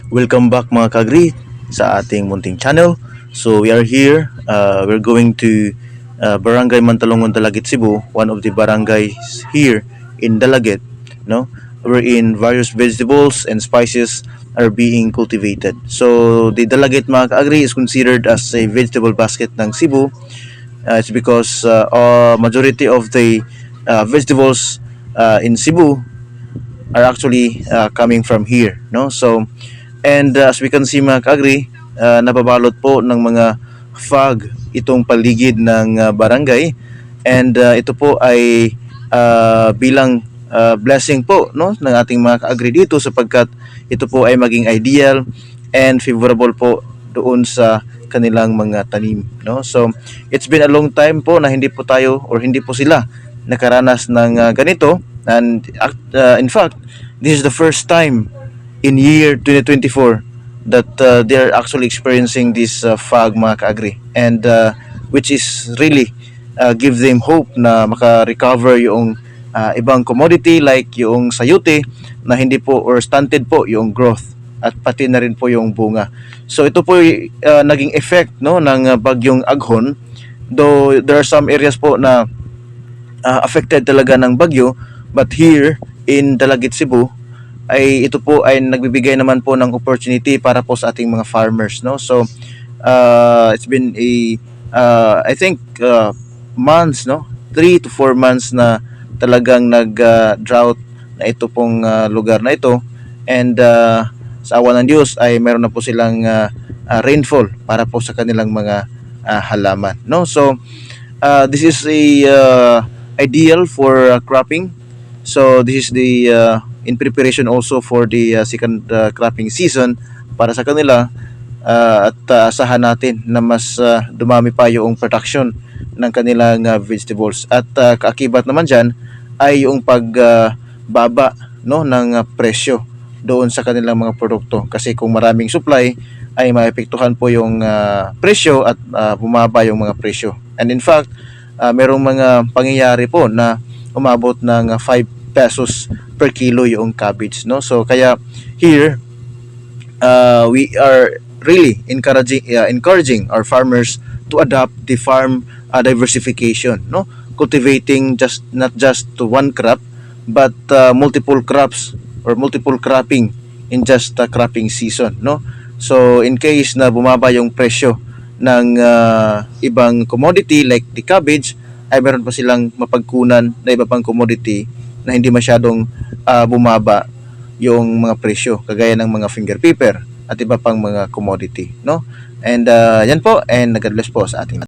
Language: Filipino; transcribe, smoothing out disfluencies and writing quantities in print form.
Welcome back mga kagri sa ating munting channel. So we are here, we're going to Barangay Mantalongon, Dalaget, Cebu, one of the barangays here in Dalaget, no? Wherein various vegetables and spices are being cultivated. So the Dalaget mga kaagri is considered as a vegetable basket ng Cebu. It's because majority of the vegetables in Cebu are actually coming from here, no? So and as we can see mga kaagri, nababalot po ng mga fog itong paligid ng barangay, and ito po ay bilang blessing po, no, ng ating mga kaagri dito, sapagkat ito po ay maging ideal and favorable po doon sa kanilang mga tanim, no? So it's been a long time po na hindi po tayo or hindi po sila nakaranas ng ganito, and in fact this is the first time in year 2024 that they're actually experiencing this fog mga kaagri, and which is really give them hope na maka-recover yung ibang commodity like yung sayote na hindi po or stunted po yung growth, at pati na rin po yung bunga. So ito po naging effect, no, ng bagyong Aghon, though there are some areas po na affected talaga ng bagyo, but here in Dalaget, Cebu, ay ito po ay nagbibigay naman po ng opportunity para po sa ating mga farmers, no? So it's been a I think months, no, 3 to 4 months na talagang nag drought na ito pong lugar na ito, and sa awa ng Diyos ay meron na po silang rainfall para po sa kanilang mga halaman, no? So this is a ideal for cropping. So this is the in preparation also for the second cropping season para sa kanila, at asahan natin na mas dumami pa yung production ng kanilang vegetables, at kaakibat naman dyan ay yung pagbaba, no, ng presyo doon sa kanilang mga produkto, kasi kung maraming supply ay maepektuhan po yung presyo, at bumaba yung mga presyo. And in fact merong mga pangyayari po na umabot ng 5 pesos per kilo yung cabbage, no? So kaya here we are really encouraging our farmers to adopt the farm diversification, no? Cultivating not just to one crop, but multiple crops or multiple cropping in just cropping season, no? So in case na bumaba yung presyo ng ibang commodity like the cabbage, ay meron pa silang mapagkunan na iba pang commodity na hindi masyadong bumaba yung mga presyo, kagaya ng mga finger pepper at iba pang mga commodity, no? And yan po, and God bless po sa ating